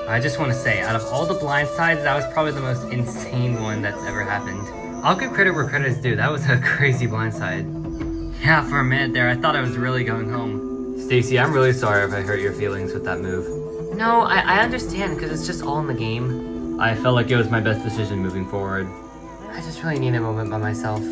I just want to say, out of all the blindsides, that was probably the most insane one that's ever happened. I'll give credit where credit is due. That was a crazy blindside. Yeah, for a minute there, I thought I was really going home. Stacy, I'm really sorry if I hurt your feelings with that move. No, I understand, because it's just all in the game. I felt like it was my best decision moving forward. I just really need a moment by myself.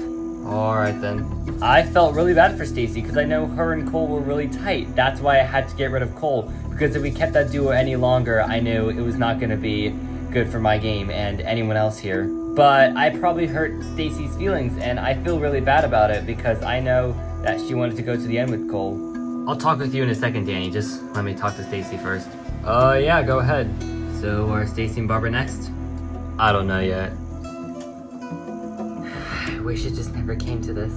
Alright then. I felt really bad for Stacy because I know her and Cole were really tight. That's why I had to get rid of Cole. Because if we kept that duo any longer, I knew it was not going to be good for my game and anyone else here. But I probably hurt Stacy's feelings, and I feel really bad about it because I know that she wanted to go to the end with Cole. I'll talk with you in a second, Danny. Just let me talk to Stacy first. Yeah, go ahead. So are Stacy and Barbara next? I don't know yet. I wish it just never came to this.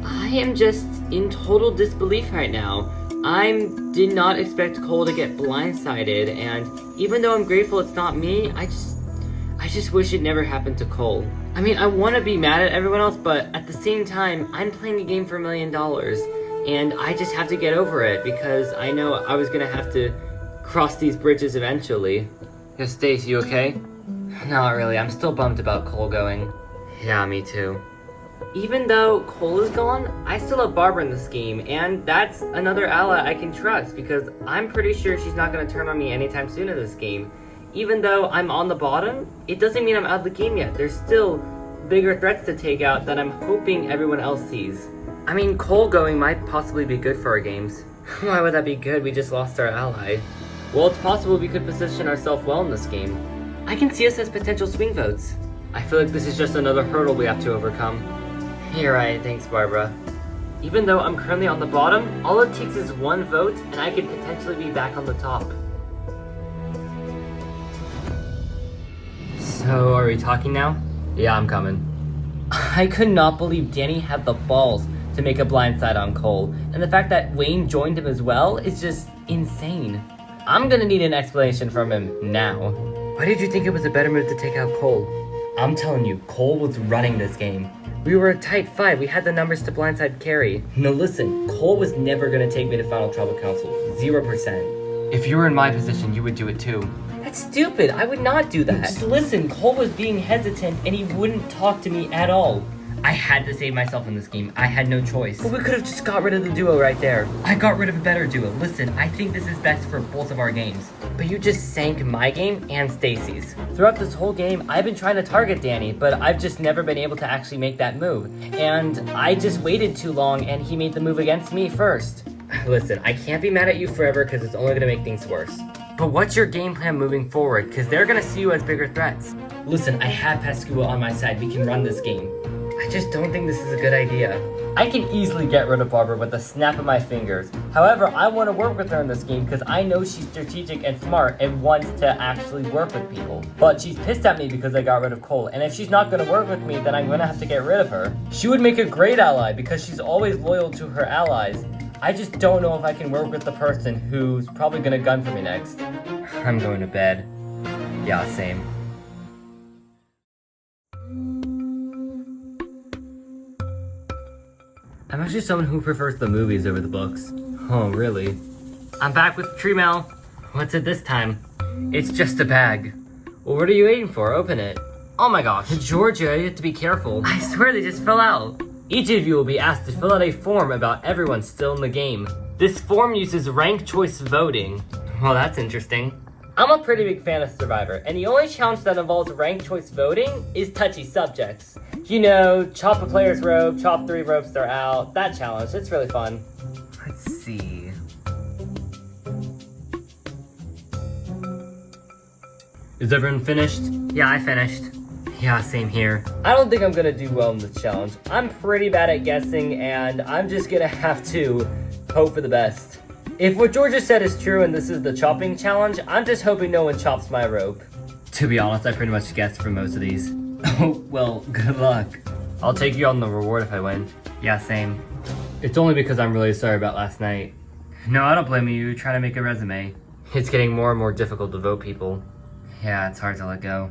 I am just in total disbelief right now. I did not expect Cole to get blindsided, and even though I'm grateful it's not me, I just wish it never happened to Cole. I mean, I want to be mad at everyone else, but at the same time, I'm playing a game for $1 million, and I just have to get over it because I know I was gonna have to cross these bridges eventually. Yeah, Stace, you okay? Not really, I'm still bummed about Cole going. Yeah, me too. Even though Cole is gone, I still have Barbara in this game, and that's another ally I can trust because I'm pretty sure she's not going to turn on me anytime soon in this game. Even though I'm on the bottom, it doesn't mean I'm out of the game yet. There's still bigger threats to take out that I'm hoping everyone else sees. I mean, Cole going might possibly be good for our games. Why would that be good? We just lost our ally. Well, it's possible we could position ourselves well in this game. I can see us as potential swing votes. I feel like this is just another hurdle we have to overcome. You're right, thanks Barbara. Even though I'm currently on the bottom, all it takes is one vote and I could potentially be back on the top. So, are we talking now? Yeah, I'm coming. I could not believe Danny had the balls to make a blindside on Cole, and the fact that Wayne joined him as well is just insane. I'm gonna need an explanation from him now. Why did you think it was a better move to take out Cole? I'm telling you, Cole was running this game. We were a tight fight. We had the numbers to blindside carry. No, listen, Cole was never gonna take me to Final Tribal Council. 0%. If you were in my position, you would do it too. That's stupid. I would not do that. Just listen, Cole was being hesitant and he wouldn't talk to me at all. I had to save myself in this game. I had no choice. But we could have just got rid of the duo right there. I got rid of a better duo. Listen, I think this is best for both of our games. But you just sank my game and Stacy's. Throughout this whole game, I've been trying to target Danny, but I've just never been able to actually make that move. And I just waited too long and he made the move against me first. Listen, I can't be mad at you forever because it's only gonna make things worse. But what's your game plan moving forward? Because they're gonna see you as bigger threats. Listen, I have Pascua on my side. We can run this game. I just don't think this is a good idea. I can easily get rid of Barbara with a snap of my fingers. However, I want to work with her in this game because I know she's strategic and smart and wants to actually work with people. But she's pissed at me because I got rid of Cole, and if she's not going to work with me, then I'm going to have to get rid of her. She would make a great ally because she's always loyal to her allies. I just don't know if I can work with the person who's probably going to gun for me next. I'm going to bed. Yeah, same. I'm actually someone who prefers the movies over the books. Oh, really? I'm back with Tree Mail. What's it this time? It's just a bag. Well, what are you waiting for? Open it. Oh my gosh. Georgia, you have to be careful. I swear they just fell out. Each of you will be asked to fill out a form about everyone still in the game. This form uses ranked choice voting. Well, that's interesting. I'm a pretty big fan of Survivor, and the only challenge that involves ranked choice voting is touchy subjects. You know, chop a player's rope, chop 3 ropes, they're out. That challenge, it's really fun. Let's see. Is everyone finished? Yeah, I finished. Yeah, same here. I don't think I'm gonna do well in this challenge. I'm pretty bad at guessing, and I'm just gonna have to hope for the best. If what Georgia said is true and this is the chopping challenge, I'm just hoping no one chops my rope. To be honest, I pretty much guessed for most of these. Oh, well, good luck. I'll take you on the reward if I win. Yeah, same. It's only because I'm really sorry about last night. No, I don't blame you. Try to make a resume. It's getting more and more difficult to vote people. Yeah, it's hard to let go.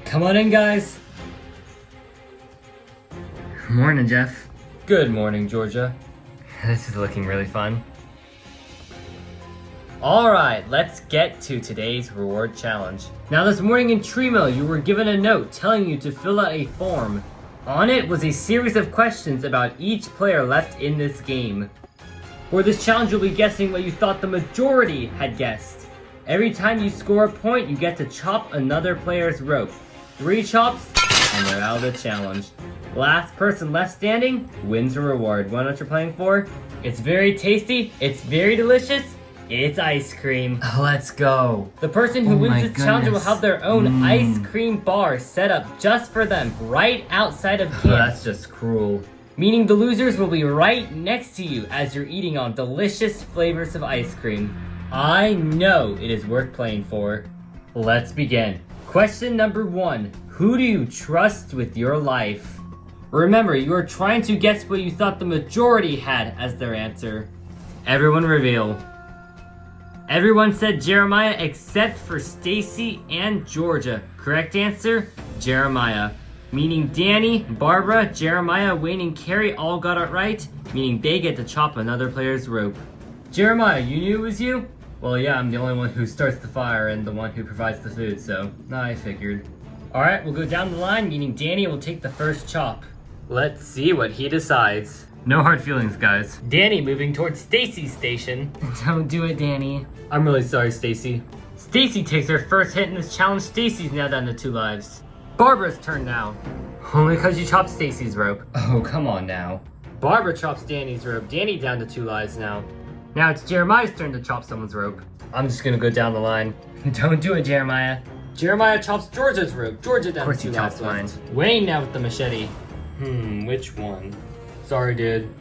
Come on in, guys. Morning, Jeff. Good morning, Georgia. This is looking really fun. Alright, let's get to today's reward challenge. Now this morning in Tremo, you were given a note telling you to fill out a form. On it was a series of questions about each player left in this game. For this challenge, you'll be guessing what you thought the majority had guessed. Every time you score a point, you get to chop another player's rope. 3 chops, and they're out of the challenge. Last person left standing wins a reward. Wanna know what you're playing for? It's very tasty, it's very delicious, it's ice cream. Let's go. The person who wins this challenge will have their own ice cream bar set up just for them right outside of camp. That's just cruel. Meaning the losers will be right next to you as you're eating on delicious flavors of ice cream. I know it is worth playing for. Let's begin. Question number 1. Who do you trust with your life? Remember, you are trying to guess what you thought the majority had as their answer. Everyone reveal. Everyone said Jeremiah except for Stacy and Georgia. Correct answer, Jeremiah. Meaning Danny, Barbara, Jeremiah, Wayne, and Carrie all got it right, meaning they get to chop another player's rope. Jeremiah, you knew it was you? Well, yeah, I'm the only one who starts the fire and the one who provides the food, so I figured. Alright, we'll go down the line, meaning Danny will take the first chop. Let's see what he decides. No hard feelings, guys. Danny moving towards Stacy's station. Don't do it, Danny. I'm really sorry, Stacy. Stacy takes her first hit in this challenge. Stacy's now down to 2 lives. Barbara's turn now. Only because you chopped Stacy's rope. Oh, come on now. Barbara chops Danny's rope. Danny down to 2 lives now. Now it's Jeremiah's turn to chop someone's rope. I'm just gonna go down the line. Don't do it, Jeremiah. Jeremiah chops Georgia's rope. Georgia down to 2 lives left. Wayne now with the machete. Which one? Sorry, dude.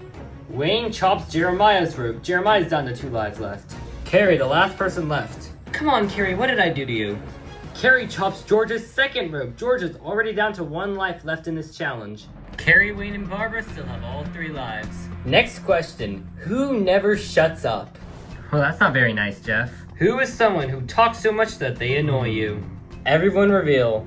Wayne chops Jeremiah's rope. Jeremiah's down to 2 lives left. Carrie, the last person left. Come on, Carrie, what did I do to you? Carrie chops Georgia's second rope. Georgia's already down to 1 life left in this challenge. Carrie, Wayne, and Barbara still have all 3 lives. Next question. Who never shuts up? Well, that's not very nice, Jeff. Who is someone who talks so much that they annoy you? Everyone reveal.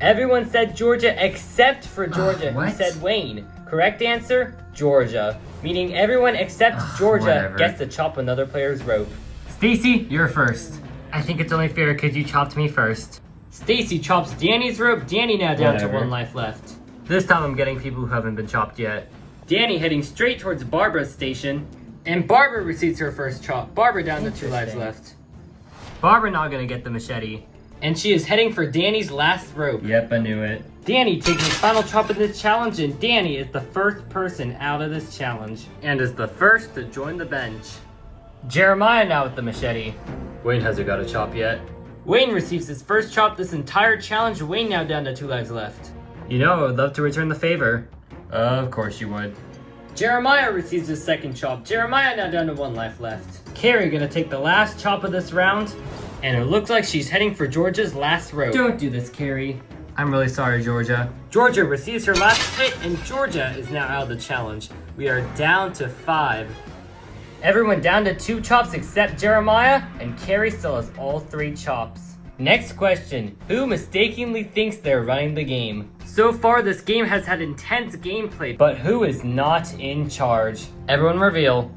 Everyone said Georgia except for Georgia, who said Wayne. Correct answer, Georgia. Meaning everyone except Georgia gets to chop another player's rope. Stacy, you're first. I think it's only fair because you chopped me first. Stacy chops Danny's rope. Danny now down to 1 life left. This time I'm getting people who haven't been chopped yet. Danny heading straight towards Barbara's station. And Barbara receives her first chop. Barbara down to 2 lives left. Barbara now gonna get the machete. And she is heading for Danny's last rope. Yep, I knew it. Danny takes his final chop in this challenge, and Danny is the first person out of this challenge. And is the first to join the bench. Jeremiah now with the machete. Wayne hasn't got a chop yet. Wayne receives his first chop this entire challenge. Wayne now down to 2 lives left. You know, I would love to return the favor. Of course you would. Jeremiah receives his second chop. Jeremiah now down to 1 life left. Carrie gonna take the last chop of this round, and it looks like she's heading for Georgia's last rope. Don't do this, Carrie. I'm really sorry, Georgia. Georgia receives her last hit, and Georgia is now out of the challenge. We are down to 5. Everyone down to 2 chops except Jeremiah, and Carrie still has all 3 chops. Next question, who mistakenly thinks they're running the game? So far, this game has had intense gameplay, but who is not in charge? Everyone reveal.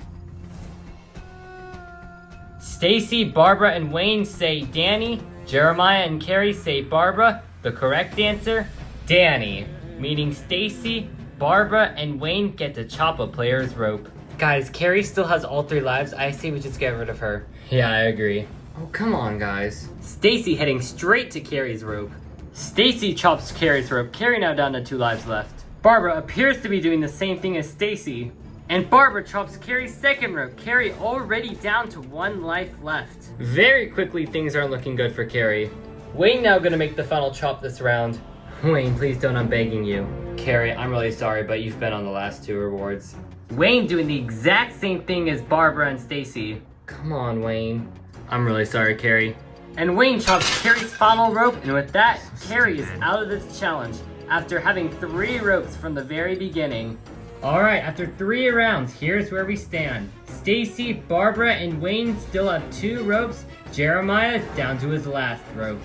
Stacy, Barbara, and Wayne say Danny. Jeremiah and Carrie say Barbara. The correct answer, Danny. Meaning Stacy, Barbara, and Wayne get to chop a player's rope. Guys, Carrie still has all 3 lives. I say we just get rid of her. Yeah, I agree. Oh, come on, guys. Stacy heading straight to Carrie's rope. Stacy chops Carrie's rope. Carrie now down to 2 lives left. Barbara appears to be doing the same thing as Stacy. And Barbara chops Carrie's second rope. Carrie already down to 1 life left. Very quickly, things aren't looking good for Carrie. Wayne now gonna make the final chop this round. Wayne, please don't, I'm begging you. Carrie, I'm really sorry, but you've been on the last 2 rewards. Wayne doing the exact same thing as Barbara and Stacy. Come on, Wayne. I'm really sorry, Carrie. And Wayne chops Carrie's final rope, and with that, Carrie is out of this challenge after having 3 ropes from the very beginning. Alright, after 3 rounds, here's where we stand. Stacy, Barbara, and Wayne still have 2 ropes. Jeremiah down to his last rope.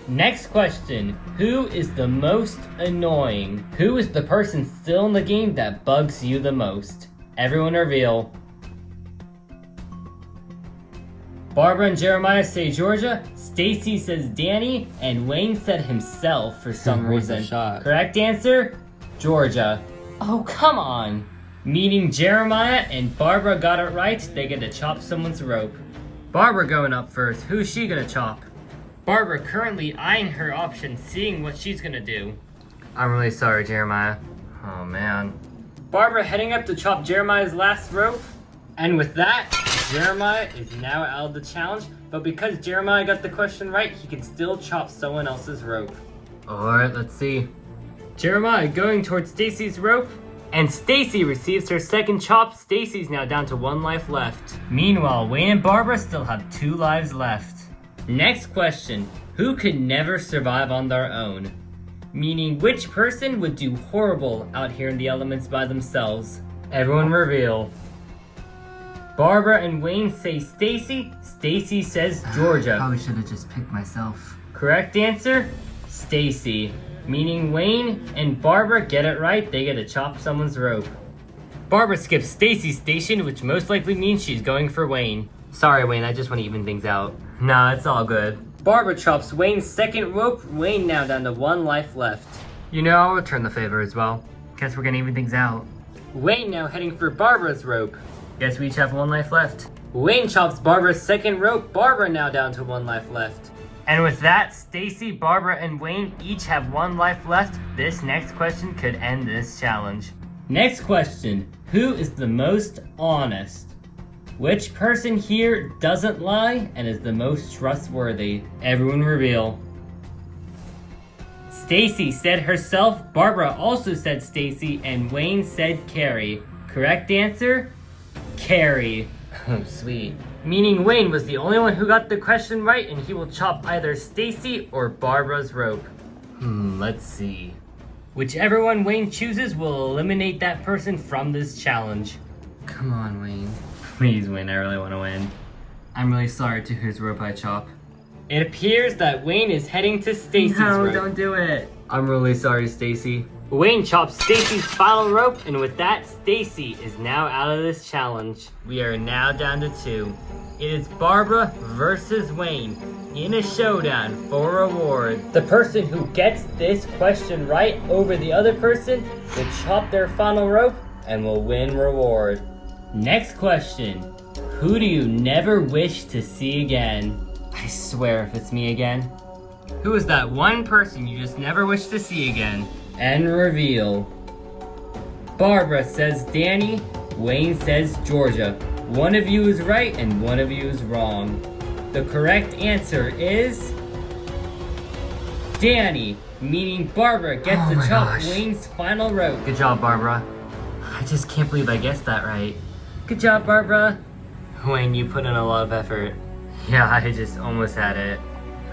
Next question, who is the most annoying? Who is the person still in the game that bugs you the most? Everyone reveal. Barbara and Jeremiah say Georgia, Stacy says Danny, and Wayne said himself for some reason. Correct answer, Georgia. Oh, come on. Meaning Jeremiah and Barbara got it right, they get to chop someone's rope. Barbara going up first, who's she gonna chop? Barbara currently eyeing her options, seeing what she's gonna do. I'm really sorry, Jeremiah. Oh, man. Barbara heading up to chop Jeremiah's last rope. And with that, Jeremiah is now out of the challenge, but because Jeremiah got the question right, he can still chop someone else's rope. Alright, let's see. Jeremiah going towards Stacy's rope, and Stacy receives her second chop. Stacy's now down to 1 life left. Meanwhile, Wayne and Barbara still have 2 lives left. Next question, who could never survive on their own? Meaning which person would do horrible out here in the elements by themselves? Everyone reveal. Barbara and Wayne say Stacy. Stacy says Georgia. Probably should have just picked myself. Correct answer, Stacy. Meaning Wayne and Barbara get it right, they get to chop someone's rope. Barbara skips Stacy's station, which most likely means she's going for Wayne. Sorry, Wayne, I just want to even things out. Nah, it's all good. Barbara chops Wayne's second rope. Wayne now down to 1 life left. You know, I'll return the favor as well. Guess we're gonna even things out. Wayne now heading for Barbara's rope. Guess we each have 1 life left. Wayne chops Barbara's second rope. Barbara now down to 1 life left. And with that, Stacy, Barbara, and Wayne each have 1 life left. This next question could end this challenge. Next question, who is the most honest? Which person here doesn't lie and is the most trustworthy? Everyone reveal. Stacy said herself, Barbara also said Stacy, and Wayne said Carrie. Correct answer? Carrie. Oh, sweet. Meaning Wayne was the only one who got the question right, and he will chop either Stacy or Barbara's rope. Let's see. Whichever one Wayne chooses will eliminate that person from this challenge. Come on, Wayne. Please win, I really want to win. I'm really sorry to whose rope I chop. It appears that Wayne is heading to Stacy's rope. No, don't do it. I'm really sorry, Stacy. Wayne chops Stacy's final rope, and with that, Stacy is now out of this challenge. We are now down to 2. It is Barbara versus Wayne in a showdown for reward. The person who gets this question right over the other person will chop their final rope and will win reward. Next question, who do you never wish to see again? I swear if it's me again. Who is that one person you just never wish to see again? And reveal. Barbara says Danny, Wayne says Georgia. One of you is right and one of you is wrong. The correct answer is Danny, meaning Barbara gets to chop Wayne's final rope. Good job, Barbara. I just can't believe I guessed that right. Good job, Barbara. Wayne, you put in a lot of effort. Yeah, I just almost had it.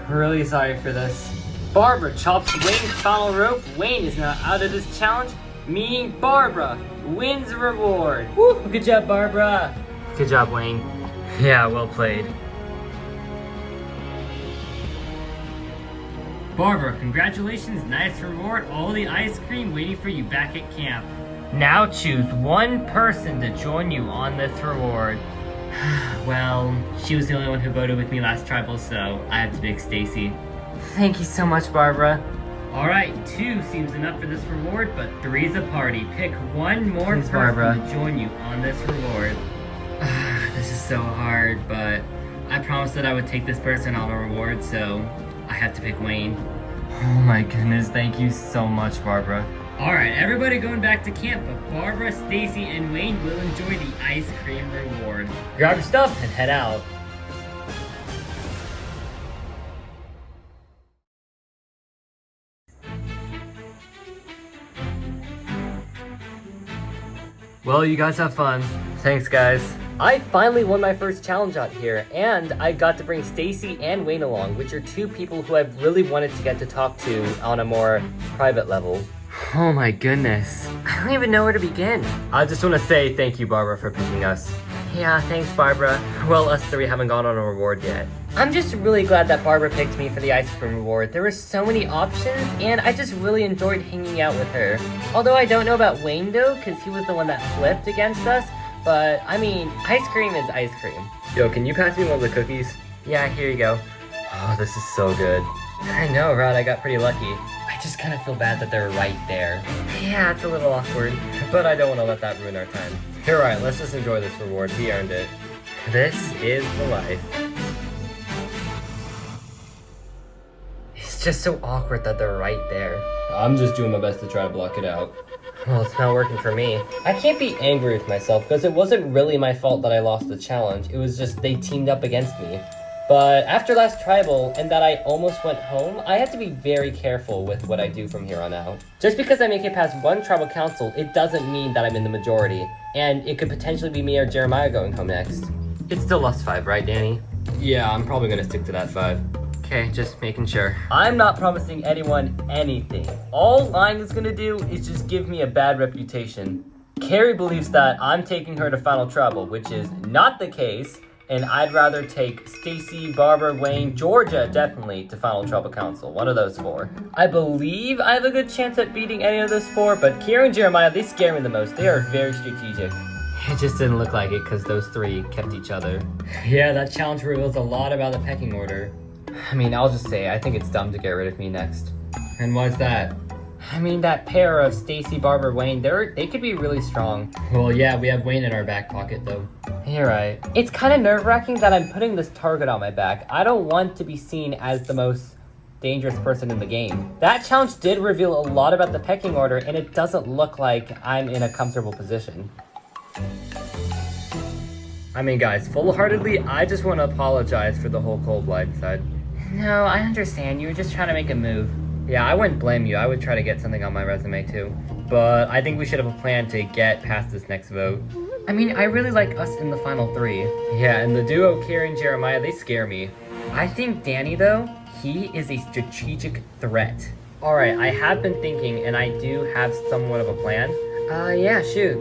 Really sorry for this. Barbara chops Wayne's final rope. Wayne is now out of this challenge, meaning Barbara wins reward. Woo! Good job, Barbara. Good job, Wayne. Yeah, well played. Barbara, congratulations, nice reward. All the ice cream waiting for you back at camp. Now choose one person to join you on this reward. Well, she was the only one who voted with me last tribal, so I had to pick Stacy. Thank you so much, Barbara. Alright, 2 seems enough for this reward, but 3's a party. Pick one more person to join you on this reward. This is so hard, but I promised that I would take this person on a reward, so I have to pick Wayne. Oh my goodness, thank you so much, Barbara. Alright, everybody going back to camp, but Barbara, Stacy, and Wayne will enjoy the ice cream reward. Grab your stuff and head out. Well, you guys have fun. Thanks, guys. I finally won my first challenge out here, and I got to bring Stacy and Wayne along, which are 2 people who I've really wanted to get to talk to on a more private level. Oh my goodness. I don't even know where to begin. I just want to say thank you, Barbara, for picking us. Yeah, thanks, Barbara. Well, us 3 haven't gone on a reward yet. I'm just really glad that Barbara picked me for the ice cream reward. There were so many options, and I just really enjoyed hanging out with her. Although I don't know about Wayne, though, because he was the one that flipped against us. But, I mean, ice cream is ice cream. Yo, can you pass me one of the cookies? Yeah, here you go. Oh, this is so good. I know, Rod, I got pretty lucky. I just kind of feel bad that they're right there. Yeah, it's a little awkward, but I don't want to let that ruin our time. You're right, let's just enjoy this reward. We earned it. This is the life. It's just so awkward that they're right there. I'm just doing my best to try to block it out. Well, it's not working for me. I can't be angry with myself because it wasn't really my fault that I lost the challenge. It was just they teamed up against me. But after last tribal and that I almost went home, I have to be very careful with what I do from here on out. Just because I make it past one tribal council, it doesn't mean that I'm in the majority. And it could potentially be me or Jeremiah going home next. It's still lost 5, right, Danny? Yeah, I'm probably gonna stick to that 5. Okay, just making sure. I'm not promising anyone anything. All Lion is gonna do is just give me a bad reputation. Carrie believes that I'm taking her to final tribal, which is not the case. And I'd rather take Stacy, Barbara, Wayne, Georgia, definitely, to Final Trouble Council. One of those 4. I believe I have a good chance at beating any of those 4, but Kira and Jeremiah, they scare me the most. They are very strategic. It just didn't look like it because those 3 kept each other. Yeah, that challenge reveals a lot about the pecking order. I mean, I'll just say, I think it's dumb to get rid of me next. And why's that? I mean, that pair of Stacy, Barbara, Wayne, they could be really strong. Well, yeah, we have Wayne in our back pocket, though. You're right. It's kind of nerve-wracking that I'm putting this target on my back. I don't want to be seen as the most dangerous person in the game. That challenge did reveal a lot about the pecking order, and it doesn't look like I'm in a comfortable position. I mean, guys, full-heartedly, I just want to apologize for the whole cold blindside. No, I understand. You were just trying to make a move. Yeah, I wouldn't blame you. I would try to get something on my resume too. But I think we should have a plan to get past this next vote. I mean, I really like us in the final 3. Yeah, and the duo Karen and Jeremiah, they scare me. I think Danny, though, he is a strategic threat. Alright, I have been thinking, and I do have somewhat of a plan. Yeah, shoot.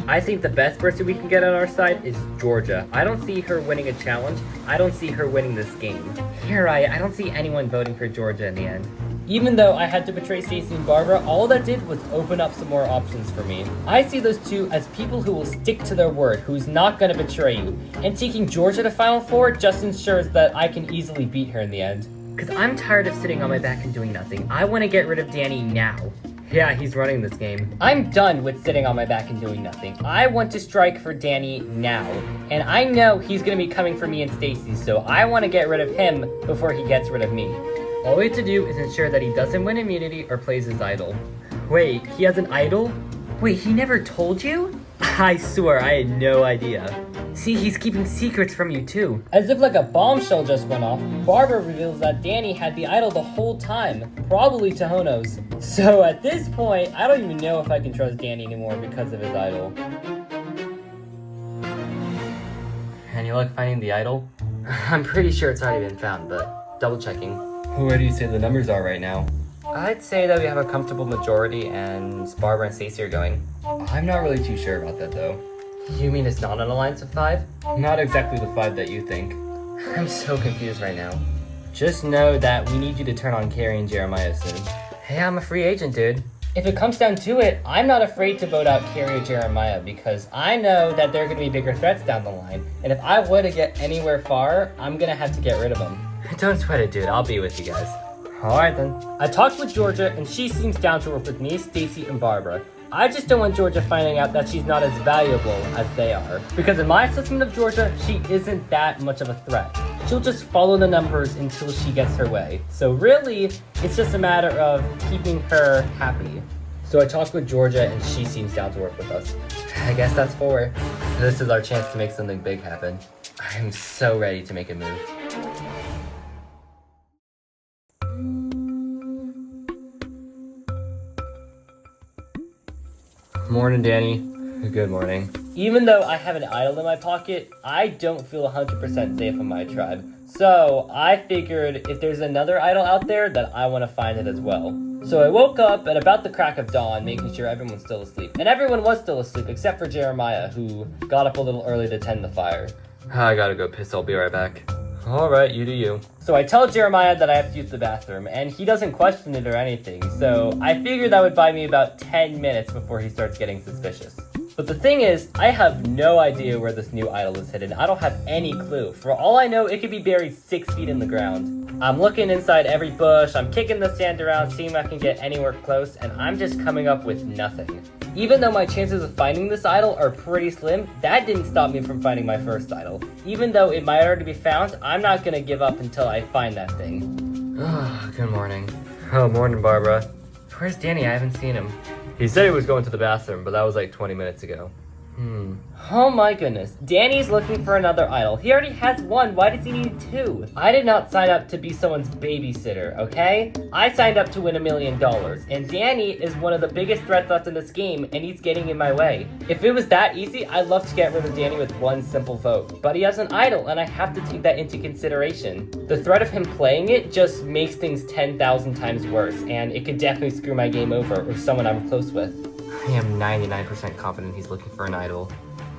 I think the best person we can get on our side is Georgia. I don't see her winning a challenge. I don't see her winning this game. You're right, I don't see anyone voting for Georgia in the end. Even though I had to betray Stacy and Barbara, all that did was open up some more options for me. I see those 2 as people who will stick to their word, who's not gonna betray you. And taking Georgia to Final 4 just ensures that I can easily beat her in the end. Cause I'm tired of sitting on my back and doing nothing. I wanna get rid of Danny now. Yeah, he's running this game. I'm done with sitting on my back and doing nothing. I want to strike for Danny now. And I know he's gonna be coming for me and Stacy, so I wanna get rid of him before he gets rid of me. All we have to do is ensure that he doesn't win immunity or plays his idol. Wait, he has an idol? Wait, he never told you? I swear, I had no idea. See, he's keeping secrets from you too. As if like a bombshell just went off, Barbara reveals that Danny had the idol the whole time, probably Tohono's. So at this point, I don't even know if I can trust Danny anymore because of his idol. Any luck finding the idol? I'm pretty sure it's already been found, but double checking. Where do you say the numbers are right now? I'd say that we have a comfortable majority and Barbara and Stacey are going. I'm not really too sure about that though. You mean it's not an alliance of 5? Not exactly the 5 that you think. I'm so confused right now. Just know that we need you to turn on Carrie and Jeremiah soon. Hey, I'm a free agent, dude. If it comes down to it, I'm not afraid to vote out Carrie or Jeremiah because I know that there are going to be bigger threats down the line. And if I were to get anywhere far, I'm going to have to get rid of them. Don't sweat it, dude. I'll be with you guys. Alright then. I talked with Georgia and she seems down to work with me, Stacy, and Barbara. I just don't want Georgia finding out that she's not as valuable as they are. Because in my assessment of Georgia, she isn't that much of a threat. She'll just follow the numbers until she gets her way. So really, it's just a matter of keeping her happy. So I talked with Georgia and she seems down to work with us. I guess that's 4. This is our chance to make something big happen. I am so ready to make a move. Morning, Danny. Good morning. Even though I have an idol in my pocket, I don't feel 100% safe on my tribe. So I figured if there's another idol out there, that I want to find it as well. So I woke up at about the crack of dawn, making sure everyone's still asleep. And everyone was still asleep except for Jeremiah, who got up a little early to tend the fire. I gotta go piss, I'll be right back. Alright, you do you. So I tell Jeremiah that I have to use the bathroom, and he doesn't question it or anything, so I figured that would buy me about 10 minutes before he starts getting suspicious. But the thing is, I have no idea where this new idol is hidden. I don't have any clue. For all I know, it could be buried 6 feet in the ground. I'm looking inside every bush, I'm kicking the sand around, seeing if I can get anywhere close, and I'm just coming up with nothing. Even though my chances of finding this idol are pretty slim, that didn't stop me from finding my first idol. Even though it might already be found, I'm not gonna give up until I find that thing. Good morning. Oh, morning, Barbara. Where's Danny? I haven't seen him. He said he was going to the bathroom, but that was like 20 minutes ago. Oh my goodness. Danny's looking for another idol. He already has 1. Why does he need 2? I did not sign up to be someone's babysitter, okay? I signed up to win $1 million. And Danny is one of the biggest threats left in this game, and he's getting in my way. If it was that easy, I'd love to get rid of Danny with 1 simple vote. But he has an idol, and I have to take that into consideration. The threat of him playing it just makes things 10,000 times worse, and it could definitely screw my game over or someone I'm close with. I am 99% confident he's looking for an idol.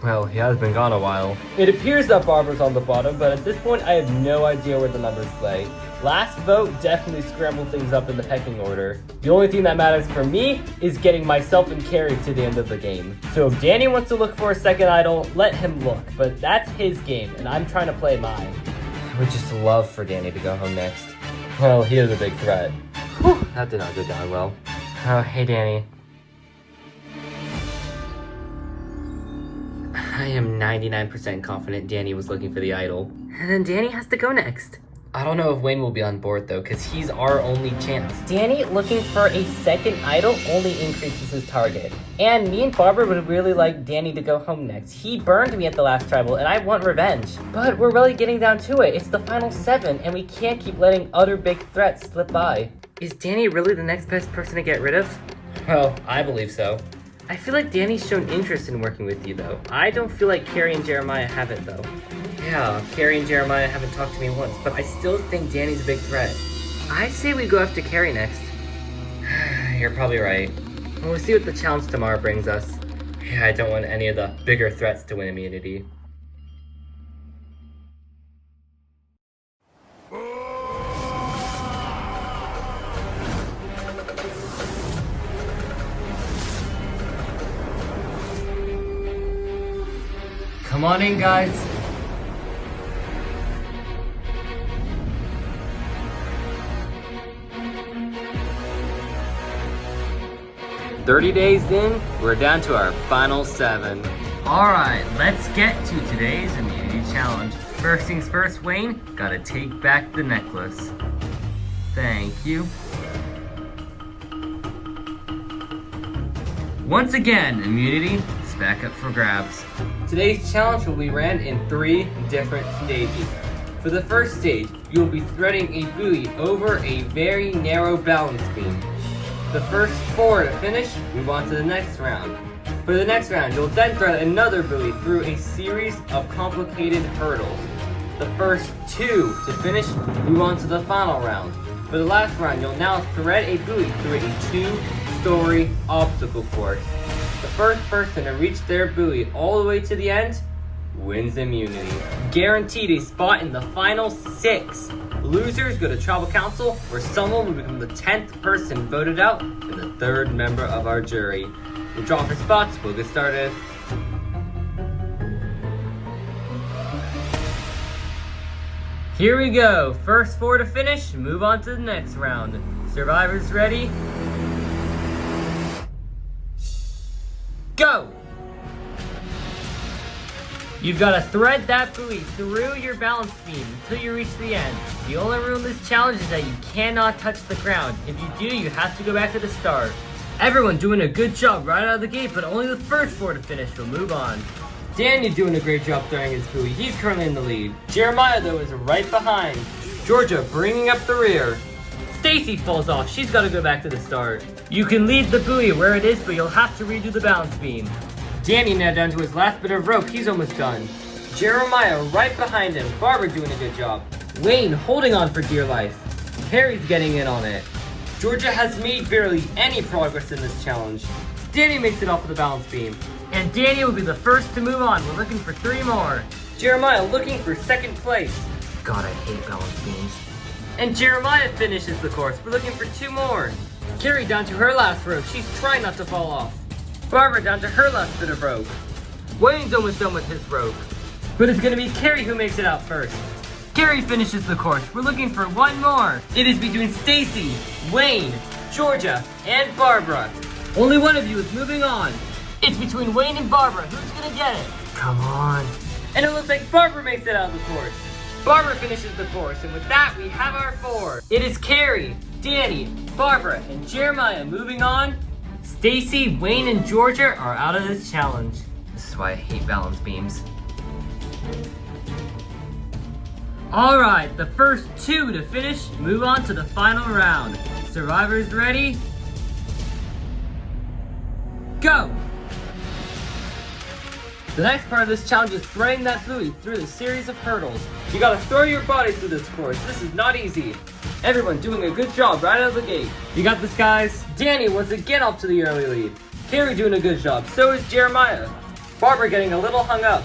Well, he has been gone a while. It appears that Barbara's on the bottom, but at this point I have no idea where the numbers lay. Last vote definitely scrambled things up in the pecking order. The only thing that matters for me is getting myself and Carrie to the end of the game. So if Danny wants to look for a second idol, let him look, but that's his game, and I'm trying to play mine. I would just love for Danny to go home next. Well, he is a big threat. Whew, that did not go down well. Oh, hey Danny. I am 99% confident Danny was looking for the idol. And then Danny has to go next. I don't know if Wayne will be on board though, because he's our only chance. Danny looking for a second idol only increases his target. And me and Barbara would really like Danny to go home next. He burned me at the last tribal and I want revenge. But we're really getting down to it. It's the final 7 and we can't keep letting other big threats slip by. Is Danny really the next best person to get rid of? Well, I believe so. I feel like Danny's shown interest in working with you though. I don't feel like Carrie and Jeremiah haven't though. Yeah, Carrie and Jeremiah haven't talked to me once, but I still think Danny's a big threat. I say we go after Carrie next. You're probably right. We'll see what the challenge tomorrow brings us. Yeah, I don't want any of the bigger threats to win immunity. Come on in, guys. "30 days in, we're down to our final 7. Alright, let's get to today's immunity challenge. First things first, Wayne, gotta take back the necklace. Thank you. Once again, immunity is back up for grabs. Today's challenge will be ran in 3 different stages. For the first stage, you will be threading a buoy over a very narrow balance beam. The first 4 to finish, move on to the next round. For the next round, you'll then thread another buoy through a series of complicated hurdles. The first 2 to finish, move on to the final round. For the last round, you'll now thread a buoy through a 2-story obstacle course. The first person to reach their buoy all the way to the end wins immunity. Guaranteed a spot in the final 6. Losers go to tribal council, where someone will become the 10th person voted out and the 3rd member of our jury. We'll draw for spots. We'll get started. Here we go. First 4 to finish. Move on to the next round. Survivors ready? Go! You've got to thread that buoy through your balance beam until you reach the end. The only rule in this challenge is that you cannot touch the ground. If you do, you have to go back to the start. Everyone doing a good job right out of the gate, but only the first 4 to finish will move on. Danny doing a great job throwing his buoy. He's currently in the lead. Jeremiah, though, is right behind. Georgia bringing up the rear. Stacy falls off. She's got to go back to the start. You can leave the buoy where it is, but you'll have to redo the balance beam. Danny now down to his last bit of rope. He's almost done. Jeremiah right behind him. Barbara doing a good job. Wayne holding on for dear life. Carrie's getting in on it. Georgia has made barely any progress in this challenge. Danny makes it off with the balance beam. And Danny will be the first to move on. We're looking for 3 more. Jeremiah looking for 2nd place. God, I hate balance beams. And Jeremiah finishes the course. We're looking for 2 more. Carrie down to her last rope. She's trying not to fall off. Barbara down to her last bit of rope. Wayne's almost done with his rope. But it's going to be Carrie who makes it out first. Carrie finishes the course. We're looking for 1 more. It is between Stacy, Wayne, Georgia, and Barbara. Only one of you is moving on. It's between Wayne and Barbara. Who's going to get it? Come on. And it looks like Barbara makes it out of the course. Barbara finishes the course, and with that, we have our 4. It is Carrie, Danny, Barbara, and Jeremiah moving on. Stacy, Wayne, and Georgia are out of this challenge. This is why I hate balance beams. Alright, the first 2 to finish move on to the final round. Survivors ready? Go! The next part of this challenge is threading that buoy through the series of hurdles. You gotta throw your body through this course. This is not easy. Everyone doing a good job right out of the gate. You got this, guys. Danny once again off to the early lead. Carrie doing a good job. So is Jeremiah. Barbara getting a little hung up.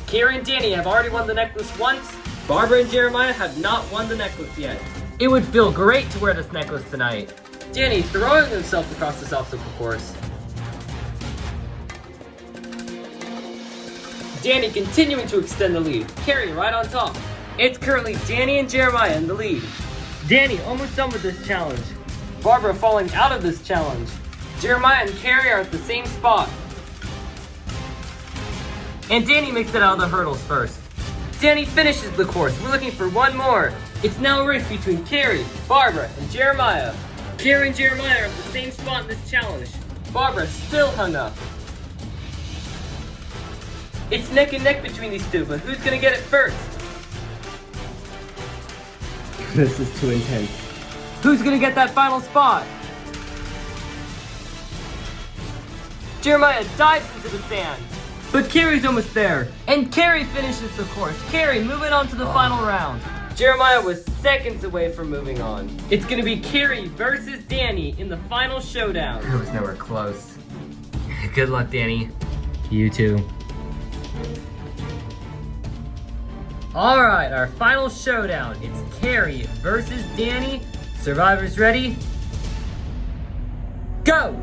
Carrie and Danny have already won the necklace once. Barbara and Jeremiah have not won the necklace yet. It would feel great to wear this necklace tonight. Danny throwing himself across this obstacle course. Danny continuing to extend the lead. Carrie right on top. It's currently Danny and Jeremiah in the lead. Danny almost done with this challenge. Barbara falling out of this challenge. Jeremiah and Carrie are at the same spot. And Danny makes it out of the hurdles first. Danny finishes the course. We're looking for 1 more. It's now a race between Carrie, Barbara, and Jeremiah. Carrie and Jeremiah are at the same spot in this challenge. Barbara still hung up. It's neck and neck between these 2, but who's gonna get it first? This is too intense. Who's gonna get that final spot? Jeremiah dives into the sand. But Carrie's almost there. And Carrie finishes the course. Carrie moving on to the final round. Jeremiah was seconds away from moving on. It's gonna be Carrie versus Danny in the final showdown. It was nowhere close. Good luck, Danny. You too. Alright, our final showdown. It's Carrie versus Danny. Survivors ready? Go!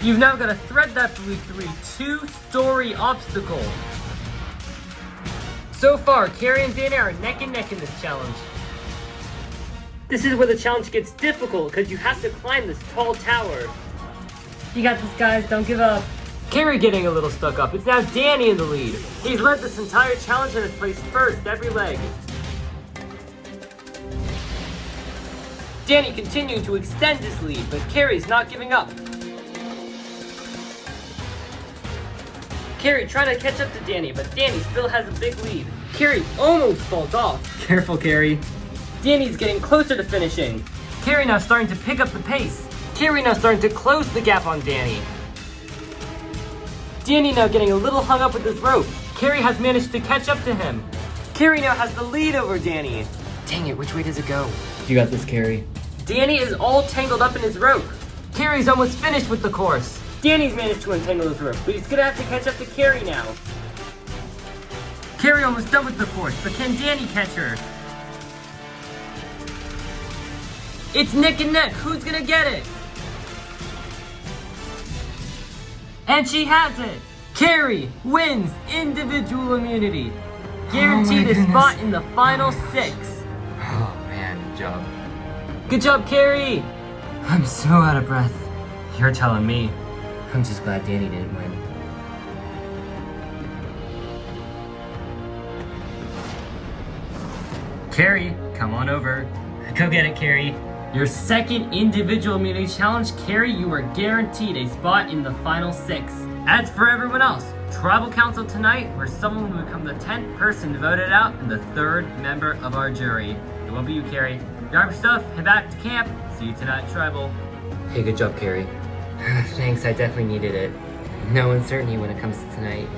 You've now got to thread that buoy through a 2-story obstacle. So far, Carrie and Danny are neck and neck in this challenge. This is where the challenge gets difficult because you have to climb this tall tower. You got this, guys. Don't give up. Carrie getting a little stuck up. It's now Danny in the lead. He's led this entire challenge and has placed first every leg. Danny continuing to extend his lead, but Carrie's not giving up. Carrie trying to catch up to Danny, but Danny still has a big lead. Carrie almost falls off. Careful, Carrie. Danny's getting closer to finishing. Carrie now starting to pick up the pace. Carrie now starting to close the gap on Danny. Danny now getting a little hung up with his rope. Carrie has managed to catch up to him. Carrie now has the lead over Danny. Dang it, which way does it go? You got this, Carrie. Danny is all tangled up in his rope. Carrie's almost finished with the course. Danny's managed to untangle his rope, but he's gonna have to catch up to Carrie now. Carrie almost done with the force, but can Danny catch her? It's neck and neck. Who's gonna get it? And she has it! Carrie wins individual immunity. Guaranteed a spot in the final 6. Oh man, good job. Good job, Carrie! I'm so out of breath. You're telling me. I'm just glad Danny didn't win. Carrie, come on over. Go get it, Carrie. Your second individual immunity challenge, Carrie, you are guaranteed a spot in the final 6. As for everyone else, Tribal Council tonight, where someone will become the 10th person voted out and the 3rd member of our jury. It won't be you, Carrie. Grab your stuff, head back to camp. See you tonight, Tribal. Hey, good job, Carrie. Thanks, I definitely needed it. No uncertainty when it comes to tonight.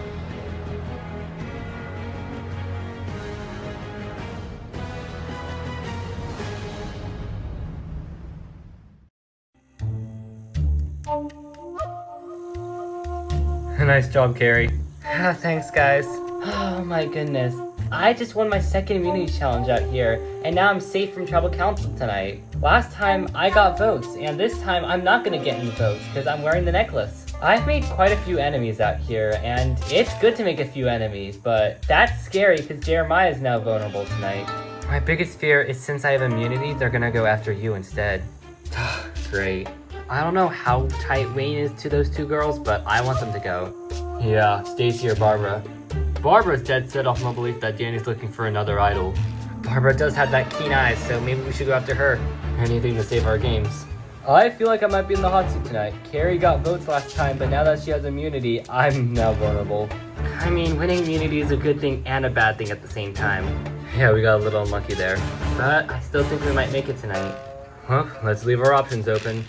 Nice job, Carrie. Thanks, guys. Oh my goodness. I just won my second immunity challenge out here, and now I'm safe from Tribal Council tonight. Last time I got votes, and this time I'm not gonna get any votes because I'm wearing the necklace. I've made quite a few enemies out here, and it's good to make a few enemies, but that's scary because Jeremiah is now vulnerable tonight. My biggest fear is since I have immunity, they're gonna go after you instead. Great. I don't know how tight Wayne is to those 2 girls, but I want them to go. Yeah, Stacy or Barbara. Barbara's dead set off my belief that Danny's looking for another idol. Barbara does have that keen eye, so maybe we should go after her. Anything to save our games. I feel like I might be in the hot seat tonight. Carrie got votes last time, but now that she has immunity, I'm now vulnerable. I mean, winning immunity is a good thing and a bad thing at the same time. Yeah, we got a little unlucky there. But I still think we might make it tonight. Well, let's leave our options open.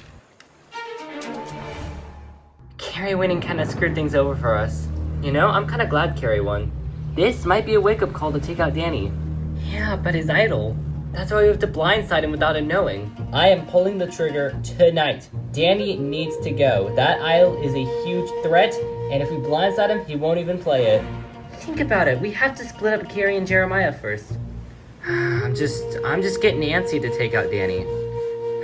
Carrie winning kind of screwed things over for us. You know, I'm kind of glad Carrie won. This might be a wake-up call to take out Danny. Yeah, but his idol. That's why we have to blindside him without him knowing. I am pulling the trigger tonight. Danny needs to go. That idol is a huge threat, and if we blindside him, he won't even play it. Think about it. We have to split up Carrie and Jeremiah first. I'm just getting antsy to take out Danny.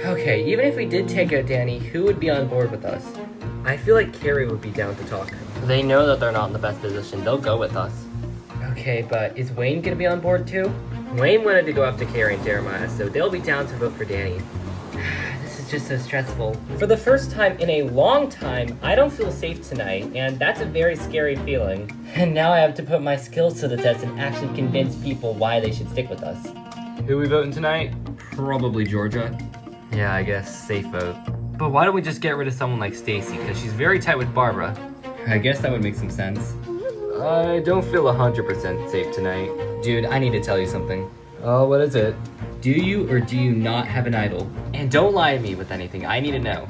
Okay, even if we did take out Danny, who would be on board with us? I feel like Carrie would be down to talk. They know that they're not in the best position. They'll go with us. Okay, but is Wayne gonna be on board too? Wayne wanted to go after Carrie and Jeremiah, so they'll be down to vote for Danny. This is just so stressful. For the first time in a long time, I don't feel safe tonight, and that's a very scary feeling. And now I have to put my skills to the test and actually convince people why they should stick with us. Who we voting tonight? Probably Georgia. Yeah, I guess safe vote. But why don't we just get rid of someone like Stacy, because she's very tight with Barbara. I guess that would make some sense. I don't feel 100% safe tonight. Dude, I need to tell you something. Oh, what is it? Do you or do you not have an idol? And don't lie to me with anything, I need to know.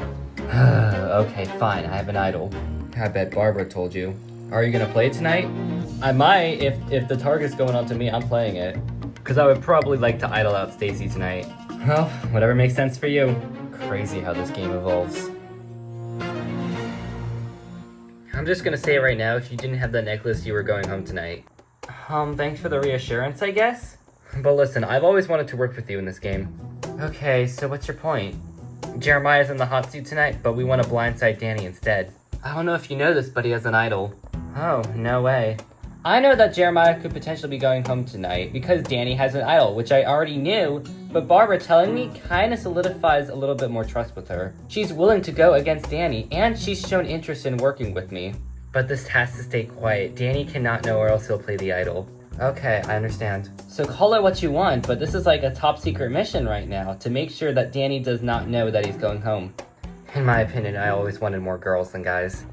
Okay, fine, I have an idol. I bet Barbara told you. Are you gonna play it tonight? I might, if the target's going on to me, I'm playing it. Because I would probably like to idol out Stacy tonight. Well, whatever makes sense for you. Crazy how this game evolves. I'm just gonna say it right now, if you didn't have that necklace, you were going home tonight. Thanks for the reassurance, I guess? But listen, I've always wanted to work with you in this game. Okay, so what's your point? Jeremiah's in the hot seat tonight, but we want to blindside Danny instead. I don't know if you know this, but he has an idol. Oh, no way. I know that Jeremiah could potentially be going home tonight because Danny has an idol, which I already knew, but Barbara telling me kind of solidifies a little bit more trust with her. She's willing to go against Danny, and she's shown interest in working with me. But this has to stay quiet. Danny cannot know or else he'll play the idol. Okay, I understand. So call it what you want, but this is like a top secret mission right now to make sure that Danny does not know that he's going home. In my opinion, I always wanted more girls than guys.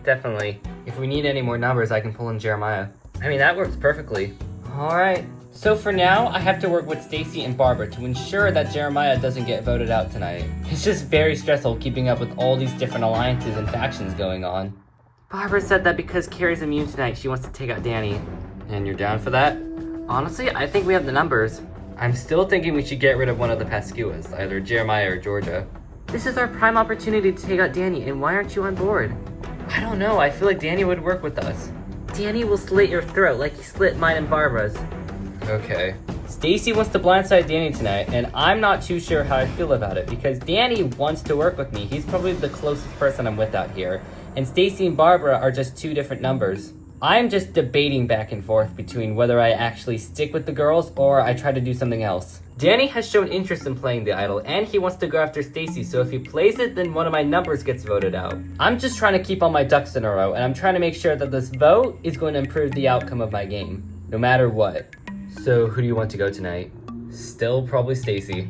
Definitely. If we need any more numbers, I can pull in Jeremiah. I mean, that works perfectly. Alright. So for now, I have to work with Stacy and Barbara to ensure that Jeremiah doesn't get voted out tonight. It's just very stressful keeping up with all these different alliances and factions going on. Barbara said that because Carrie's immune tonight, she wants to take out Danny. And you're down for that? Honestly, I think we have the numbers. I'm still thinking we should get rid of one of the Pascuas, either Jeremiah or Georgia. This is our prime opportunity to take out Danny, and why aren't you on board? I don't know, I feel like Danny would work with us. Danny will slit your throat like he slit mine and Barbara's. Okay. Stacy wants to blindside Danny tonight, and I'm not too sure how I feel about it because Danny wants to work with me. He's probably the closest person I'm with out here. And Stacy and Barbara are just two different numbers. I'm just debating back and forth between whether I actually stick with the girls or I try to do something else. Danny has shown interest in playing the idol, and he wants to go after Stacy, so if he plays it, then one of my numbers gets voted out. I'm just trying to keep all my ducks in a row, and I'm trying to make sure that this vote is going to improve the outcome of my game, no matter what. So who do you want to go tonight? Still probably Stacy.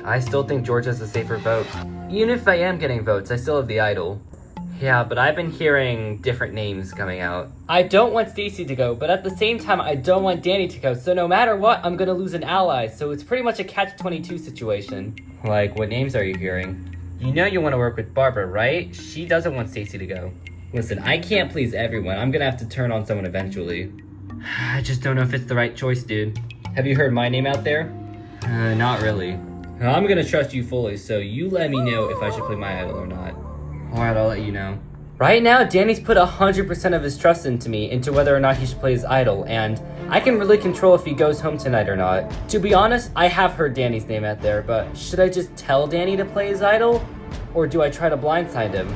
I still think Georgia's a safer vote. Even if I am getting votes, I still have the idol. Yeah, but I've been hearing different names coming out. I don't want Stacy to go, but at the same time, I don't want Danny to go. So no matter what, I'm gonna lose an ally. So it's pretty much a catch-22 situation. Like, what names are you hearing? You know you want to work with Barbara, right? She doesn't want Stacy to go. Listen, I can't please everyone. I'm gonna have to turn on someone eventually. I just don't know if it's the right choice, dude. Have you heard my name out there? Not really. I'm gonna trust you fully, so you let me know if I should play my idol or not. Alright, I'll let you know. Right now, Danny's put 100% of his trust into me, into whether or not he should play his idol, and I can really control if he goes home tonight or not. To be honest, I have heard Danny's name out there, but should I just tell Danny to play his idol? Or do I try to blindside him?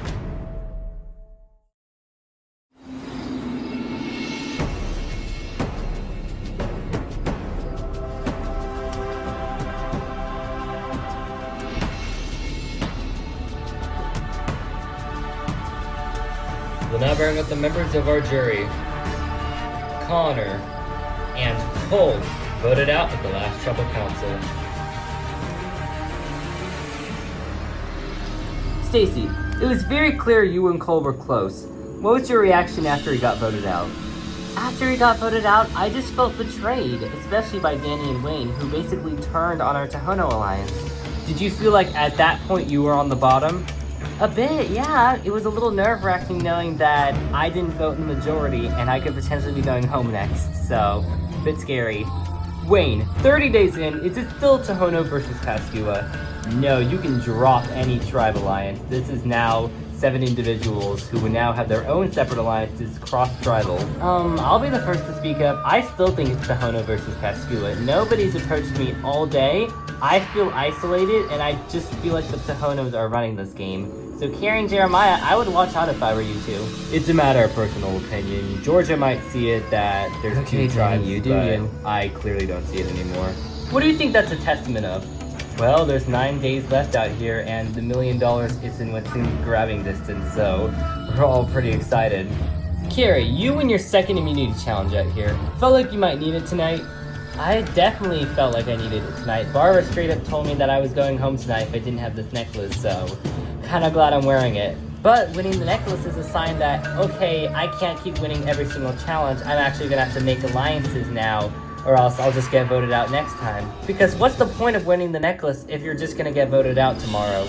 We'll now bring up the members of our jury. Connor and Cole voted out at the last Trouble Council. Stacy, it was very clear you and Cole were close. What was your reaction after he got voted out? After he got voted out, I just felt betrayed, especially by Danny and Wayne, who basically turned on our Tohono alliance. Did you feel like at that point you were on the bottom? A bit, yeah. It was a little nerve-wracking knowing that I didn't vote in the majority and I could potentially be going home next, so a bit scary. Wayne, 30 days in, is it still Tohono versus Pascua? No, you can drop any tribe alliance. This is now 7 individuals who would now have their own separate alliances cross-tribal. I'll be the first to speak up. I still think it's Tohono versus Pascua. Nobody's approached me all day. I feel isolated, and I just feel like the Tohonos are running this game. So Carrie and Jeremiah, I would watch out if I were you two. It's a matter of personal opinion. Georgia might see it that there's two tribes, but I clearly don't see it anymore. What do you think that's a testament of? Well, there's 9 days left out here, and the $1 million isn't within grabbing distance, so we're all pretty excited. Carrie, you and your second immunity challenge out here. Felt like you might need it tonight? I definitely felt like I needed it tonight. Barbara straight up told me that I was going home tonight if I didn't have this necklace, so kinda glad I'm wearing it. But winning the necklace is a sign that, okay, I can't keep winning every single challenge. I'm actually gonna have to make alliances now, or else I'll just get voted out next time. Because what's the point of winning the necklace if you're just gonna get voted out tomorrow?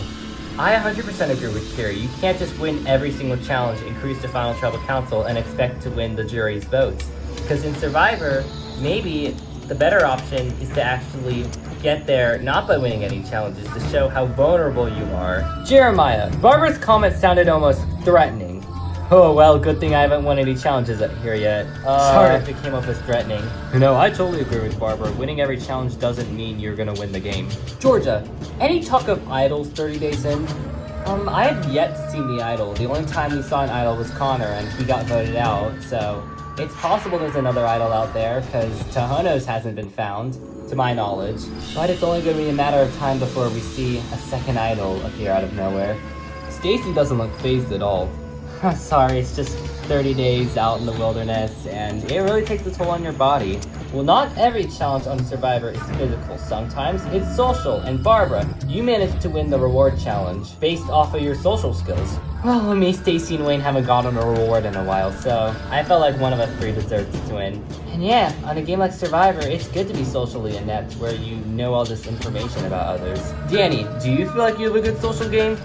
I 100% agree with Carrie. You can't just win every single challenge, increase to Final Tribal Council, and expect to win the jury's votes. Because in Survivor, maybe the better option is to actually get there not by winning any challenges, to show how vulnerable you are. Jeremiah, Barbara's comment sounded almost threatening. Oh well, good thing I haven't won any challenges up here yet. Sorry if it came off as threatening. No, I totally agree with Barbara. Winning every challenge doesn't mean you're gonna win the game. Georgia, any talk of idols 30 days in? I have yet to see the idol. The only time we saw an idol was Connor, and he got voted out, so it's possible there's another idol out there, because Tohono's hasn't been found, to my knowledge. But it's only going to be a matter of time before we see a second idol appear out of nowhere. Stacy doesn't look phased at all. Sorry, it's just 30 days out in the wilderness, and it really takes a toll on your body. Well, not every challenge on Survivor is physical. Sometimes it's social, and Barbara, you managed to win the reward challenge based off of your social skills. Well, me, Stacy, and Wayne haven't gotten a reward in a while, so I felt like one of us three deserves to win. And yeah, on a game like Survivor, it's good to be socially inept, where you know all this information about others. Danny, do you feel like you have a good social game?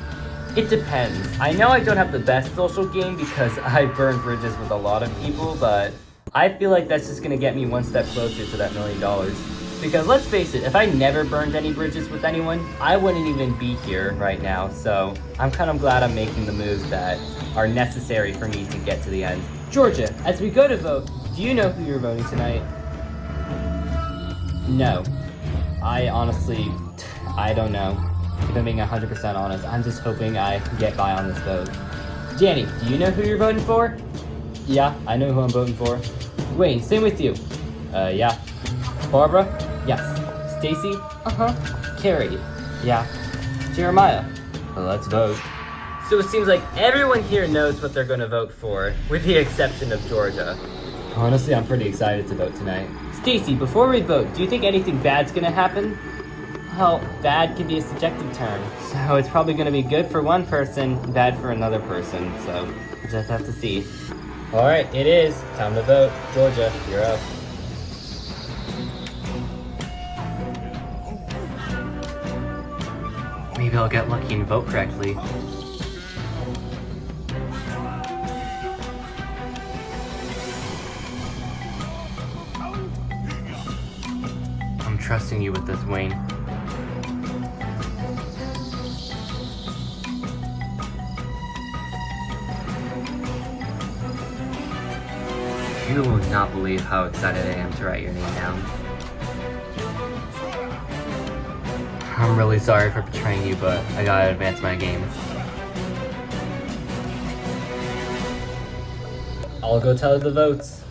It depends. I know I don't have the best social game because I've burned bridges with a lot of people, but I feel like that's just gonna get me one step closer to that $1 million. Because let's face it, if I never burned any bridges with anyone, I wouldn't even be here right now. So I'm kind of glad I'm making the moves that are necessary for me to get to the end. Georgia, as we go to vote, do you know who you're voting tonight? No. I honestly, I don't know. If I'm being 100% honest, I'm just hoping I get by on this vote. Danny, do you know who you're voting for? Yeah, I know who I'm voting for. Wayne, same with you. Yeah. Barbara? Yes. Stacy? Uh-huh. Carrie? Yeah. Jeremiah? Well, let's vote. So it seems like everyone here knows what they're going to vote for, with the exception of Georgia. Honestly, I'm pretty excited to vote tonight. Stacy, before we vote, do you think anything bad's going to happen? Well, bad can be a subjective term, so it's probably going to be good for one person, bad for another person, so we'll just have to see. Alright, it is. Time to vote. Georgia, you're up. Maybe I'll get lucky and vote correctly. I'm trusting you with this, Wayne. You will not believe how excited I am to write your name down. I'm really sorry for betraying you, but I gotta advance my game. I'll go tell the votes.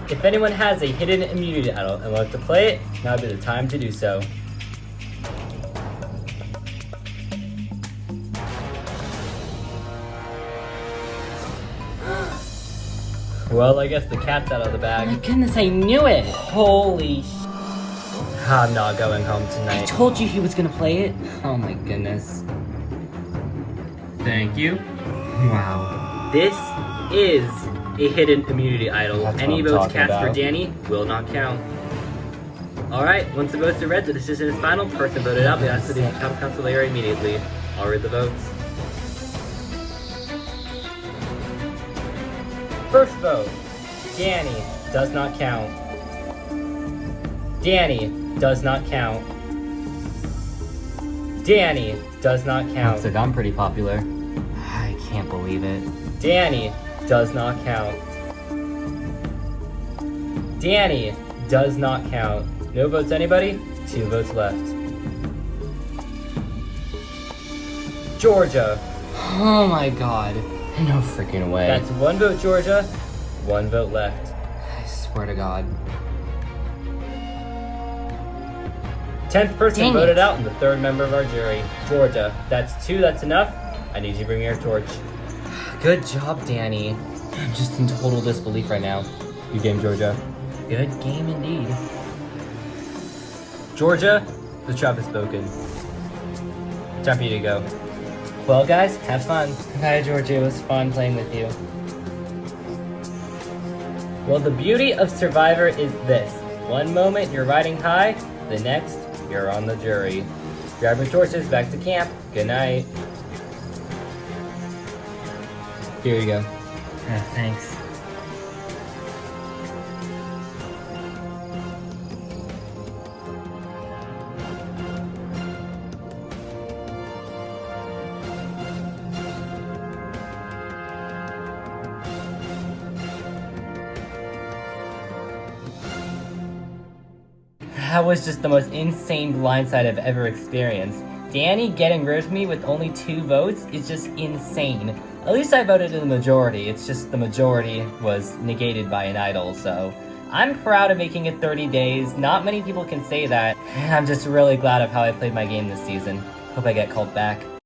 If anyone has a hidden immunity idol and wants to play it, now would be the time to do so. Well, I guess the cat's out of the bag. Oh my goodness, I knew it! Holy sh... I'm not going home tonight. I told you he was gonna play it. Oh my goodness. Thank you. Wow. This is a hidden immunity idol. That's any votes cast for Danny will not count. Alright, once the votes are read, the decision is final. Person voted out, we ask to the town council area immediately. I'll read the votes. First vote, Danny does not count. Danny does not count. Danny does not count. Looks like I'm pretty popular. I can't believe it. Danny does not count. Danny does not count. No votes, anybody? 2 votes left. Georgia. Oh my god. No freaking way. That's 1 vote, Georgia. 1 vote left. I swear to God. 10th person voted out and the 3rd member of our jury. Georgia. That's 2, that's enough. I need you to bring me your torch. Good job, Danny. I'm just in total disbelief right now. Good game, Georgia. Good game indeed. Georgia, the trap has spoken. Time for you to go. Well, guys, have fun. Hi, Georgia. It was fun playing with you. Well, the beauty of Survivor is this. One moment, you're riding high. The next, you're on the jury. Grab your torches, back to camp. Good night. Here you go. Thanks. That was just the most insane blindside I've ever experienced. Danny getting rid of me with only 2 votes is just insane. At least I voted in the majority, it's just the majority was negated by an idol, so... I'm proud of making it 30 days, not many people can say that, and I'm just really glad of how I played my game this season. Hope I get called back.